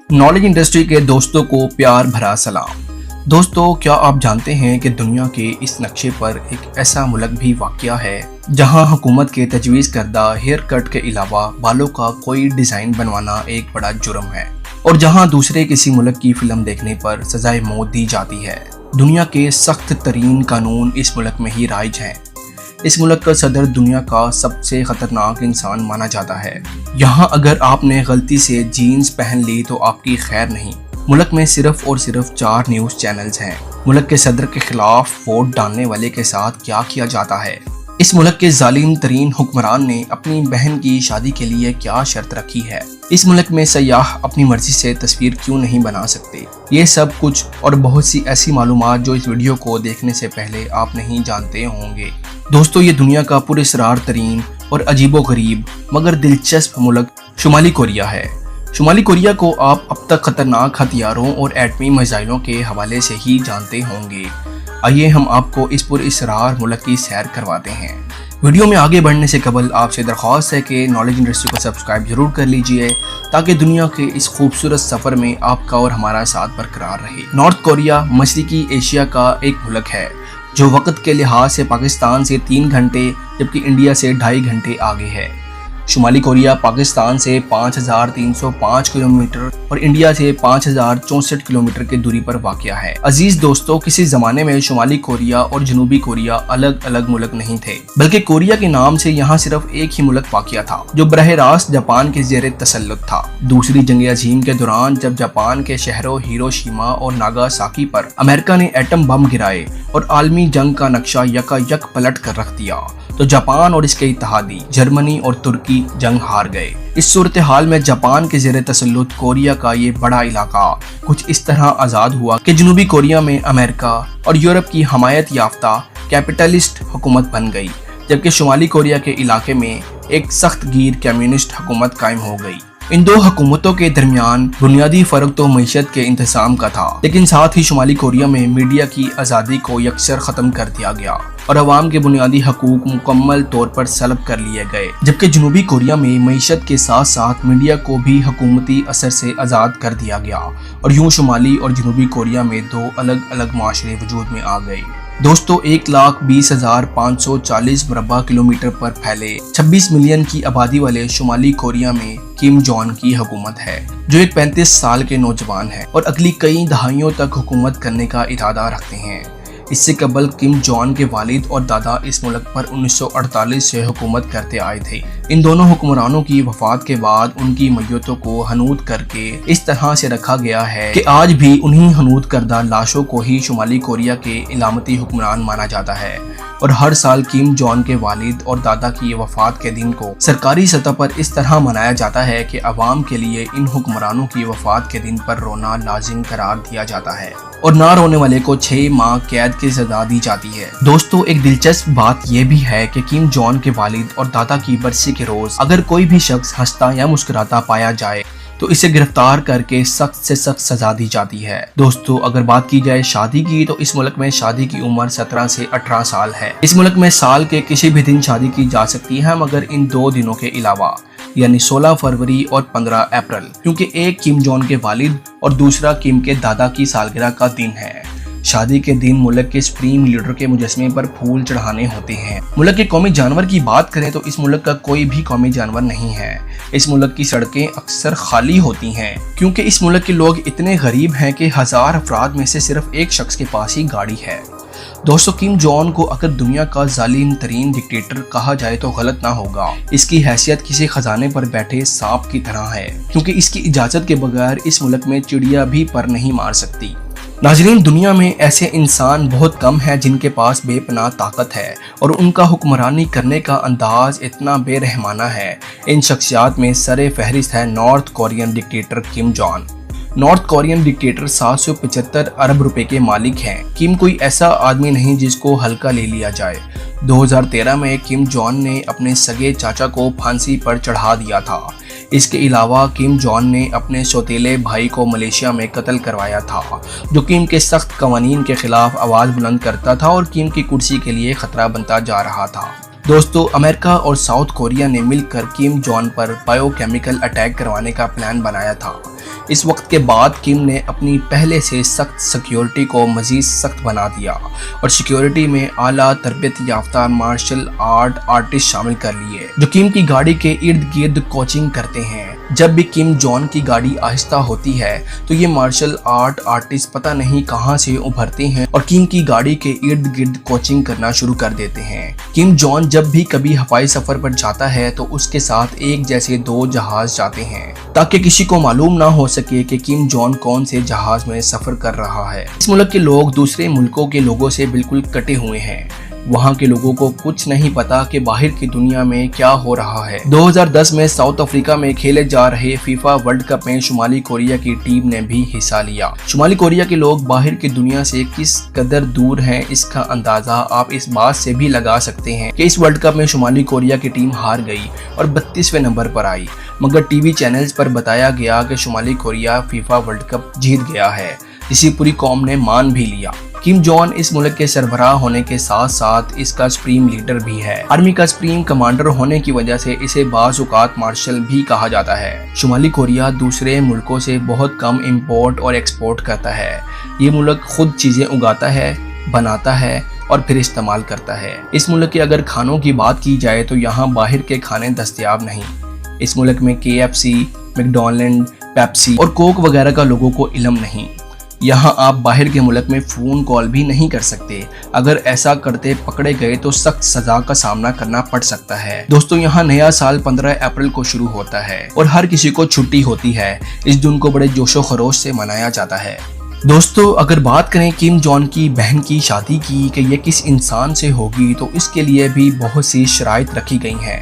Knowledge industry के दोस्तों को प्यार भरा सलाम। दोस्तों, क्या आप जानते हैं कि दुनिया के इस नक्शे पर एक ऐसा मुल्क भी वाक़या है जहां हुकूमत के तजवीज़ करदा हेयर कट के अलावा बालों का कोई डिज़ाइन बनवाना एक बड़ा जुर्म है और जहां दूसरे किसी मुल्क की फिल्म देखने पर सज़ाए मौत दी जाती है। दुनिया के सख्त तरीन कानून इस मुल्क में ही राइज हैं। इस मुल्क का सदर दुनिया का सबसे खतरनाक इंसान माना जाता है। यहाँ अगर आपने गलती से जीन्स पहन ली तो आपकी खैर नहीं। मुल्क में सिर्फ और सिर्फ 4 न्यूज़ चैनल्स हैं। मुल्क के सदर के खिलाफ वोट डालने वाले के साथ क्या किया जाता है। इस मुल्क के जालिम तरीन हुक्मरान ने अपनी बहन की शादी के लिए क्या शर्त रखी है। इस मुल्क में सयाह अपनी मर्जी से तस्वीर क्यों नहीं बना सकते। ये सब कुछ और बहुत सी ऐसी मालूमात जो इस वीडियो को देखने से पहले आप नहीं जानते होंगे। दोस्तों, ये दुनिया का पुरअसरार तरीन और अजीबोगरीब मगर दिलचस्प मुल्क शुमाली कोरिया है। शुमाली कोरिया को आप अब तक खतरनाक हथियारों और एटमी मिसाइलों के हवाले से ही जानते होंगे। आइए हम आपको इस पुरअसरार मुल्क की सैर करवाते हैं। वीडियो में आगे बढ़ने से कबल आपसे दरख्वास्त है कि नॉलेज इंडस्ट्री को सब्सक्राइब जरूर कर लीजिए ताकि दुनिया के इस खूबसूरत सफ़र में आपका और हमारा साथ बरकरार रहे। नॉर्थ कोरिया मशरिकी एशिया का एक मुल्क है जो वक्त के लिहाज से पाकिस्तान से 3 घंटे जबकि इंडिया से 2.5 घंटे आगे है। शुमाली कोरिया पाकिस्तान से 5305 किलोमीटर और इंडिया से 5064 किलोमीटर की दूरी पर वाक़या है। अजीज दोस्तों, किसी ज़माने में शुमाली कोरिया और जनूबी कोरिया अलग अलग मुल्क नहीं थे, बल्कि कोरिया के नाम से यहाँ सिर्फ एक ही मुल्क वाक़या था जो बरह रास्त जापान के ज़ेरे तसल्लुत था। दूसरी जंग अज़ीम के दौरान जब जापान के शहरों हिरोशिमा और नागासाकी पर अमेरिका ने एटम बम गिराए और आलमी जंग का नक्शा यकायक पलट कर रख दिया तो जापान और इसके इत्तेहादी जर्मनी और तुर्की जंग हार गए। इस सूरत हाल में जापान के ज़ेरे तसल्लुत कोरिया का ये बड़ा इलाका कुछ इस तरह आज़ाद हुआ कि जनूबी कोरिया में अमेरिका और यूरोप की हमायत याफ्ता कैपिटलिस्ट हुकूमत बन गई, जबकि शुमाली कोरिया के इलाके में एक सख्त गीर कम्युनिस्ट हुकूमत कायम हो गई। इन दो हुकूमतों के दरमियान बुनियादी फ़र्क तो मईशत के इंतज़ाम का था, लेकिन साथ ही शुमाली कोरिया में मीडिया की आज़ादी को यकसर ख़त्म कर दिया गया और अवाम के बुनियादी हकूक मुकम्मल तौर पर सलब कर लिए गए। जबकि जनूबी कोरिया में मईशत के साथ साथ मीडिया को भी हुकूमती असर से आज़ाद कर दिया गया और यूँ शुमाली और जनूबी कोरिया में 2 अलग अलग माशरे वजूद में आ गए। दोस्तों, 1,20,540 मुरब्बा किलोमीटर पर फैले 26 मिलियन की आबादी वाले शुमाली कोरिया में किम जॉन की हुकूमत है, जो एक 35 साल के नौजवान है और अगली कई दहाइयों तक हुकूमत करने का इरादा रखते हैं। इससे कबल किम जॉन के वालिद और दादा इस मुल्क पर 1948 से हुकूमत करते आए थे। इन दोनों हुक्मरानों की वफात के बाद उनकी मैयतों को हनूद करके इस तरह से रखा गया है कि आज भी उन्हीं हनूद करदा लाशों को ही शुमाली कोरिया के इलामती हुक्मरान माना जाता है और हर साल किम जॉन के वालिद और दादा की वफात के दिन को सरकारी सतह पर इस तरह मनाया जाता है कि अवाम के लिए इन हुक्मरानों की वफात के दिन पर रोना लाजिम करार दिया जाता है और ना रोने वाले को 6 माह कैद की सजा दी जाती है। दोस्तों, एक दिलचस्प बात यह भी है कि किम जॉन के वालिद और दादा की बरसी के रोज अगर कोई भी शख्स हंसता या मुस्कुराता पाया जाए तो इसे गिरफ्तार करके सख्त से सख्त सजा दी जाती है। दोस्तों, अगर बात की जाए शादी की तो इस मुल्क में शादी की उम्र 17 से 18 साल है। इस मुल्क में साल के किसी भी दिन शादी की जा सकती है मगर इन 2 दिनों के अलावा, यानी 16 फरवरी और 15 अप्रैल, क्योंकि एक किम जॉन के वालिद और दूसरा किम के दादा की सालगिरह का दिन है। शादी के दिन मुल्क के सुप्रीम लीडर के मुजस्मे पर फूल चढ़ाने होते हैं। मुल्क के कौमी जानवर की बात करें तो इस मुल्क का कोई भी कौमी जानवर नहीं है। इस मुल्क की सड़कें अक्सर खाली होती हैं क्योंकि इस मुल्क के लोग इतने गरीब हैं कि 1000 अफराद में से सिर्फ एक शख्स के पास ही गाड़ी है। दोस्तों, किम जॉन को अगर दुनिया का जालिम तरीन डिक्टेटर कहा जाए तो गलत ना होगा। इसकी हैसियत किसी खजाने पर बैठे सांप की तरह है क्योंकि इसकी इजाज़त के बगैर इस मुल्क में चिड़िया भी पर नहीं मार सकती। नाज़रीन, दुनिया में ऐसे इंसान बहुत कम हैं जिनके पास बेपनाह ताकत है और उनका हुक्मरानी करने का अंदाज इतना बेरहमाना है। इन शख्सियात में सरे फहरिस्त है नॉर्थ कोरियन डिक्टेटर किम जॉन। नॉर्थ कोरियन डिक्टेटर 775 अरब रुपए के मालिक हैं। किम कोई ऐसा आदमी नहीं जिसको हल्का ले लिया जाए। 2013 में किम जॉन ने अपने सगे चाचा को फांसी पर चढ़ा दिया था। इसके अलावा किम जॉन ने अपने सौतेले भाई को मलेशिया में कत्ल करवाया था, जो किम के सख्त कवानीन के खिलाफ आवाज़ बुलंद करता था और किम की कुर्सी के लिए खतरा बनता जा रहा था। दोस्तों, अमेरिका और साउथ कोरिया ने मिलकर किम जॉन पर बायोकेमिकल अटैक करवाने का प्लान बनाया था। इस वक्त के बाद किम ने अपनी पहले से सख्त सिक्योरिटी को मजीद सख्त बना दिया और सिक्योरिटी में आला तरबियत याफ्ता मार्शल आर्ट आर्टिस्ट शामिल कर लिए जो किम की गाड़ी के इर्द गिर्द कोचिंग करते हैं। जब भी किम जॉन की गाड़ी आहिस्ता होती है तो ये मार्शल आर्ट आर्टिस्ट पता नहीं कहां से उभरते हैं और किम की गाड़ी के इर्द गिर्द कोचिंग करना शुरू कर देते हैं। किम जॉन जब भी कभी हवाई सफर पर जाता है तो उसके साथ एक जैसे 2 जहाज जाते हैं ताकि किसी को मालूम ना हो सके कि किम जॉन कौन से जहाज में सफर कर रहा है। इस मुल्क के लोग दूसरे मुल्कों के लोगों से बिल्कुल कटे हुए हैं। वहाँ के लोगों को कुछ नहीं पता कि बाहर की दुनिया में क्या हो रहा है। 2010 में साउथ अफ्रीका में खेले जा रहे फीफा वर्ल्ड कप में शुमाली कोरिया की टीम ने भी हिस्सा लिया। शुमाली कोरिया के लोग बाहर की दुनिया से किस कदर दूर हैं, इसका अंदाजा आप इस बात से भी लगा सकते हैं कि इस वर्ल्ड कप में शुमाली कोरिया की टीम हार गई और 32वें नंबर पर आई, मगर टीवी चैनल्स पर बताया गया कि शुमाली कोरिया फीफा वर्ल्ड कप जीत गया है, जिसे पूरी कौम ने मान भी लिया। किम जॉन इस मुल्क के सरबराह होने के साथ साथ इसका सुप्रीम लीडर भी है। आर्मी का सुप्रीम कमांडर होने की वजह से इसे बाज़ औक़ात मार्शल भी कहा जाता है। शुमाली कोरिया दूसरे मुल्कों से बहुत कम इंपोर्ट और एक्सपोर्ट करता है। ये मुल्क खुद चीज़ें उगाता है, बनाता है और फिर इस्तेमाल करता है। इस मुल्क के अगर खानों की बात की जाए तो यहाँ बाहर के खाने दस्तयाब नहीं। इस मुल्क में KFC, मैकडॉनल्ड, पेप्सी और कोक वगैरह का लोगों को इल्म नहीं। यहाँ आप बाहर के मुल्क में फ़ोन कॉल भी नहीं कर सकते। अगर ऐसा करते पकड़े गए तो सख्त सज़ा का सामना करना पड़ सकता है। दोस्तों, यहाँ नया साल 15 अप्रैल को शुरू होता है और हर किसी को छुट्टी होती है। इस दिन को बड़े जोशो खरोश से मनाया जाता है। दोस्तों, अगर बात करें किम जॉन की बहन की शादी की कि ये किस इंसान से होगी तो इसके लिए भी बहुत सी शराइत रखी गई हैं।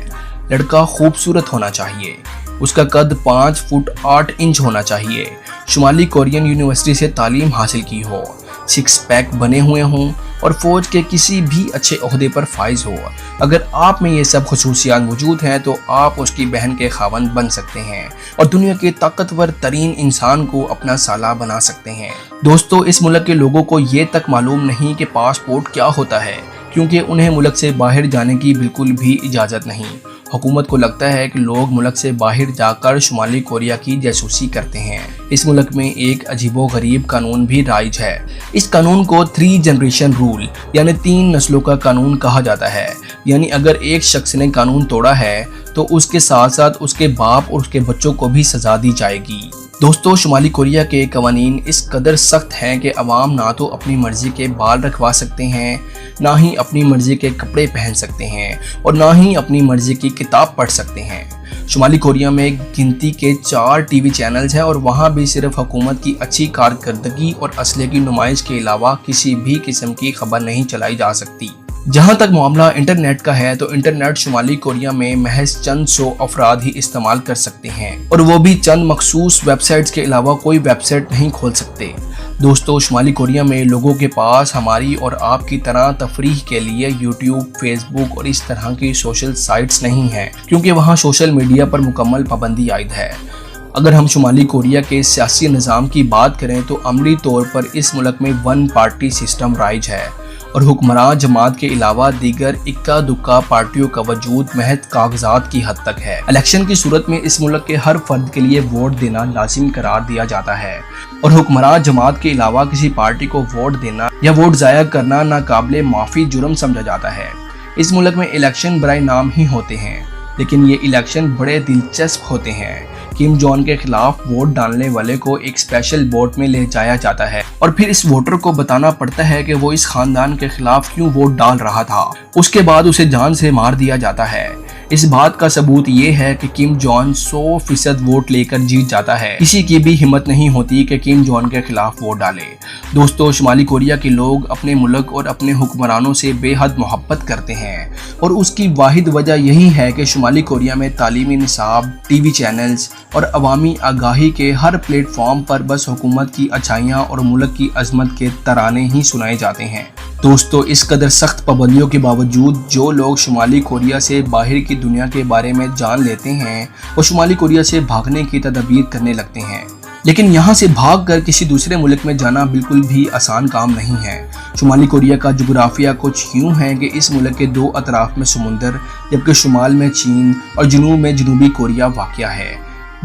लड़का खूबसूरत होना चाहिए, उसका कद 5 फुट 8 इंच होना चाहिए, शुमाली कोरियन यूनिवर्सिटी से तालीम हासिल की हो, 6 पैक बने हुए हों और फौज के किसी भी अच्छे ओहदे पर फाइज हो। अगर आप में ये सब खुसूसियात मौजूद हैं तो आप उसकी बहन के खावंद बन सकते हैं और दुनिया के ताकतवर तरीन इंसान को अपना साला बना सकते हैं। दोस्तों, इस मुल्क के लोगों को ये तक मालूम नहीं कि पासपोर्ट क्या होता है, क्योंकि उन्हें मुल्क से बाहर जाने की बिल्कुल भी इजाज़त नहीं। हुकूमत को लगता है कि लोग मुल्क से बाहर जाकर शुमाली कोरिया की जासूसी करते हैं। इस मुल्क में एक अजीबोगरीब कानून भी राइज है। इस कानून को 3 जनरेशन रूल यानी 3 नस्लों का कानून कहा जाता है। यानी अगर एक शख्स ने कानून तोड़ा है तो उसके साथ साथ उसके बाप और उसके बच्चों को भी सजा दी जाएगी। दोस्तों, शुमाली कोरिया के कवानीन इस कदर सख्त हैं कि अवाम ना तो अपनी मर्जी के बाल रखवा सकते हैं, ना ही अपनी मर्जी के कपड़े पहन सकते हैं और ना ही अपनी मर्जी की किताब पढ़ सकते हैं। शुमाली कोरिया में गिनती के 4 टीवी चैनल्स हैं और वहाँ भी सिर्फ हुकूमत की अच्छी कारकर्दगी और असले की नुमाइश के अलावा किसी भी किस्म की खबर नहीं चलाई जा सकती। जहाँ तक मामला इंटरनेट का है तो इंटरनेट शुमाली कोरिया में महज चंद 100 अफराद ही इस्तेमाल कर सकते हैं और वो भी चंद मखसूस वेबसाइट्स के अलावा कोई वेबसाइट नहीं खोल सकते। दोस्तों, शुमाली कोरिया में लोगों के पास हमारी और आपकी तरह तफरीह के लिए यूट्यूब, फेसबुक और इस तरह की सोशल साइट्स नहीं हैं, क्योंकि वहाँ सोशल मीडिया पर मुकम्मल पाबंदी आयद है। अगर हम शुमाली कोरिया के सियासी निज़ाम की बात करें तो अमली तौर पर इस मुल्क में 1 पार्टी सिस्टम राइज है और हुक्मरान जमात के अलावा दीगर इक्का दुक्का पार्टियों का वजूद महज कागजात की हद तक है। इलेक्शन की सूरत में इस मुल्क के हर फर्द के लिए वोट देना लाजिम करार दिया जाता है और हुक्मरान जमात के अलावा किसी पार्टी को वोट देना या वोट ज़ाया करना नाकाबिले माफ़ी जुर्म समझा जाता है। इस मुल्क में इलेक्शन बराए नाम ही होते हैं, लेकिन ये इलेक्शन बड़े दिलचस्प होते हैं। किम जॉन के खिलाफ वोट डालने वाले को एक स्पेशल बोट में ले जाया जाता है और फिर इस वोटर को बताना पड़ता है कि वो इस खानदान के खिलाफ क्यों वोट डाल रहा था। उसके बाद उसे जान से मार दिया जाता है। इस बात का सबूत ये है कि किम जॉन 100% वोट लेकर जीत जाता है। किसी की भी हिम्मत नहीं होती कि किम जॉन के खिलाफ वोट डाले। दोस्तों, शुमाली कोरिया के लोग अपने मुल्क और अपने हुक्मरानों से बेहद मोहब्बत करते हैं और उसकी वाहिद वजह यही है कि शुमाली कोरिया में तालीमी निसाब, टीवी चैनल्स और अवामी आगाही के हर प्लेटफॉर्म पर बस हुकूमत की अच्छाइयाँ और मुल्क की अजमत के तराने ही सुनाए जाते हैं। दोस्तों, इस कदर सख्त पाबंदियों के बावजूद जो लोग शुमाली कोरिया से बाहर की दुनिया के बारे में जान लेते हैं वो शुमाली कोरिया से भागने की तदबीर करने लगते हैं। लेकिन यहाँ से भागकर किसी दूसरे मुल्क में जाना बिल्कुल भी आसान काम नहीं है। शुमाली कोरिया का जोग्राफिया कुछ यूँ है कि इस मुल्क के 2 अतराफ में समुंदर, जबकि शुमाल में चीन और जुनूब में जनूबी कोरिया वाक़या है।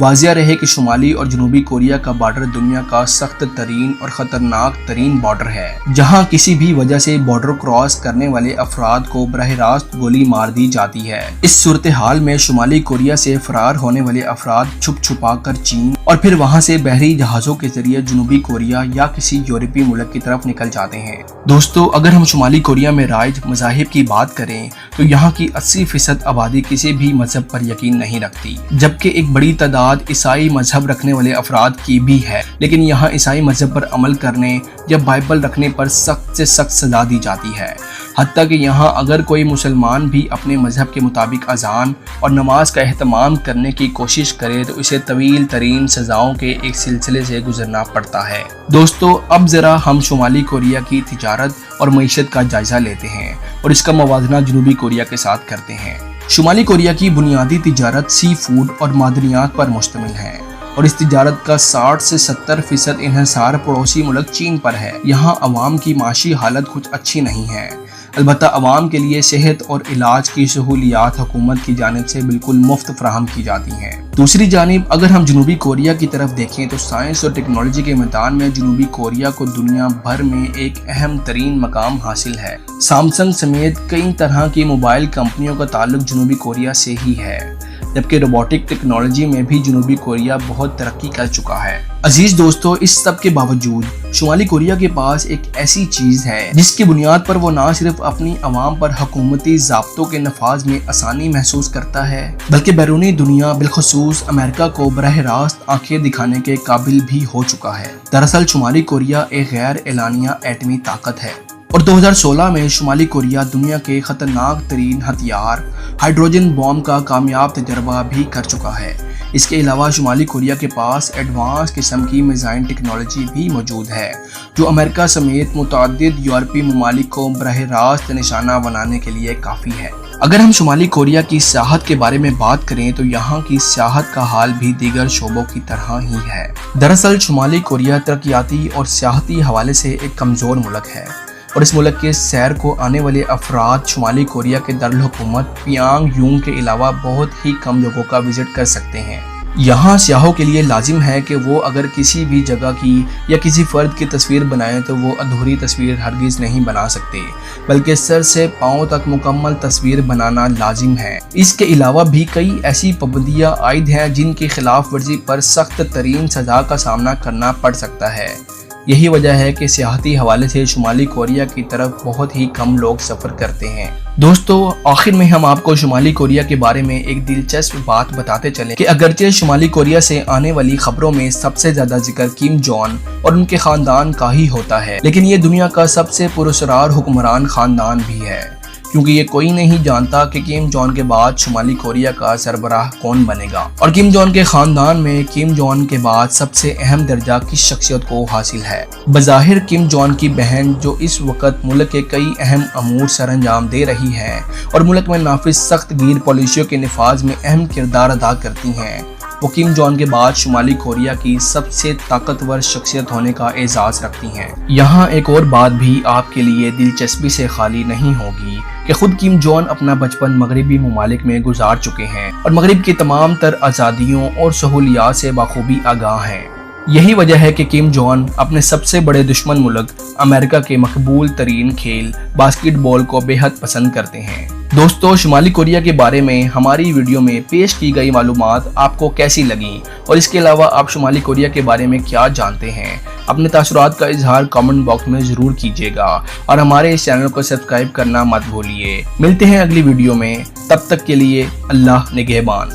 واضح رہے کہ شمالی اور جنوبی کوریا کا بارڈر دنیا کا سخت ترین اور خطرناک ترین بارڈر ہے، جہاں کسی بھی وجہ سے بارڈر کراس کرنے والے افراد کو براہ راست گولی مار دی جاتی ہے۔ اس صورتحال میں شمالی کوریا سے فرار ہونے والے افراد چھپ چھپا کر چین اور پھر وہاں سے بحری جہازوں کے ذریعے جنوبی کوریا یا کسی یورپی ملک کی طرف نکل جاتے ہیں۔ دوستو، اگر ہم شمالی کوریا میں رائج مذاہب کی بات کریں تو یہاں کی 80% آبادی کسی بھی مذہب پر یقین نہیں رکھتی، جبکہ ایک بڑی تعداد عیسائی مذہب رکھنے والے افراد کی بھی ہے، لیکن یہاں عیسائی مذہب پر عمل کرنے یا بائبل رکھنے پر سخت سے سخت سزا دی جاتی ہے۔ حتیٰ کہ یہاں اگر کوئی مسلمان بھی اپنے مذہب کے مطابق اذان اور نماز کا اہتمام کرنے کی کوشش کرے تو اسے طویل ترین سزاؤں کے ایک سلسلے سے گزرنا پڑتا ہے۔ دوستو، اب ذرا ہم شمالی کوریا کی تجارت اور معیشت کا جائزہ لیتے ہیں اور اس کا موازنہ جنوبی کوریا کے ساتھ کرتے ہیں۔ شمالی کوریا کی بنیادی تجارت سی فوڈ اور معدنیات پر مشتمل ہے، اور اس تجارت کا 60 سے 70% انحصار پڑوسی ملک چین پر ہے۔ یہاں عوام کی معاشی حالت کچھ اچھی نہیں ہے، البتہ عوام کے لیے صحت اور علاج کی سہولیات حکومت کی جانب سے بالکل مفت فراہم کی جاتی ہیں۔ دوسری جانب اگر ہم جنوبی کوریا کی طرف دیکھیں تو سائنس اور ٹیکنالوجی کے میدان میں جنوبی کوریا کو دنیا بھر میں ایک اہم ترین مقام حاصل ہے۔ سامسنگ سمیت کئی طرح کی موبائل کمپنیوں کا تعلق جنوبی کوریا سے ہی ہے، جبکہ روبوٹک ٹیکنالوجی میں بھی جنوبی کوریا بہت ترقی کر چکا ہے۔ عزیز دوستو، اس سب کے باوجود شمالی کوریا کے پاس ایک ایسی چیز ہے جس کی بنیاد پر وہ نہ صرف اپنی عوام پر حکومتی ضابطوں کے نفاذ میں آسانی محسوس کرتا ہے، بلکہ بیرونی دنیا بالخصوص امریکہ کو براہ راست آنکھیں دکھانے کے قابل بھی ہو چکا ہے۔ دراصل شمالی کوریا ایک غیر اعلانیہ ایٹمی طاقت ہے، اور 2016 میں شمالی کوریا دنیا کے خطرناک ترین ہتھیار ہائیڈروجن بم کا کامیاب تجربہ بھی کر چکا ہے۔ اس کے علاوہ شمالی کوریا کے پاس ایڈوانس قسم کی میزائل ٹیکنالوجی بھی موجود ہے، جو امریکہ سمیت متعدد یورپی ممالک کو براہ راست نشانہ بنانے کے لیے کافی ہے۔ اگر ہم شمالی کوریا کی سیاحت کے بارے میں بات کریں تو یہاں کی سیاحت کا حال بھی دیگر شعبوں کی طرح ہی ہے۔ دراصل شمالی کوریا ترقیاتی اور سیاحتی حوالے سے ایک کمزور ملک ہے، اور اس ملک کے سیر کو آنے والے افراد شمالی کوریا کے دارالحکومت پیانگ یونگ کے علاوہ بہت ہی کم جگہوں کا وزٹ کر سکتے ہیں۔ یہاں سیاحوں کے لیے لازم ہے کہ وہ اگر کسی بھی جگہ کی یا کسی فرد کی تصویر بنائیں تو وہ ادھوری تصویر ہرگز نہیں بنا سکتے، بلکہ سر سے پاؤں تک مکمل تصویر بنانا لازم ہے۔ اس کے علاوہ بھی کئی ایسی پابندیاں عائد ہیں جن کی خلاف ورزی پر سخت ترین سزا کا سامنا کرنا پڑ سکتا ہے۔ یہی وجہ ہے کہ سیاحتی حوالے سے شمالی کوریا کی طرف بہت ہی کم لوگ سفر کرتے ہیں۔ دوستو، آخر میں ہم آپ کو شمالی کوریا کے بارے میں ایک دلچسپ بات بتاتے چلیں کہ اگرچہ شمالی کوریا سے آنے والی خبروں میں سب سے زیادہ ذکر کم جونگ اور ان کے خاندان کا ہی ہوتا ہے، لیکن یہ دنیا کا سب سے پراسرار حکمران خاندان بھی ہے، کیونکہ یہ کوئی نہیں جانتا کہ کم جونگ کے بعد شمالی کوریا کا سربراہ کون بنے گا، اور کم جونگ کے خاندان میں کم جونگ کے بعد سب سے اہم درجہ کس شخصیت کو حاصل ہے۔ بظاہر کم جونگ کی بہن، جو اس وقت ملک کے کئی اہم امور سر انجام دے رہی ہے اور ملک میں نافذ سخت گیر پالیسیوں کے نفاذ میں اہم کردار ادا کرتی ہیں، وہ کم جونگ کے بعد شمالی کوریا کی سب سے طاقتور شخصیت ہونے کا اعزاز رکھتی ہیں۔ یہاں ایک اور بات بھی آپ کے لیے دلچسپی سے خالی نہیں ہوگی کہ خود کم جونگ اپنا بچپن مغربی ممالک میں گزار چکے ہیں اور مغرب کی تمام تر آزادیوں اور سہولیات سے بخوبی آگاہ ہیں۔ یہی وجہ ہے کہ کم جونگ اپنے سب سے بڑے دشمن ملک امریکہ کے مقبول ترین کھیل باسکٹ بال کو بے حد پسند کرتے ہیں۔ دوستو، شمالی کوریا کے بارے میں ہماری ویڈیو میں پیش کی گئی معلومات آپ کو کیسی لگیں، اور اس کے علاوہ آپ شمالی کوریا کے بارے میں کیا جانتے ہیں؟ اپنے تاثرات کا اظہار کامنٹ باکس میں ضرور کیجیے گا، اور ہمارے اس چینل کو سبسکرائب کرنا مت بھولیے۔ ملتے ہیں اگلی ویڈیو میں، تب تک کے لیے اللہ نگہبان۔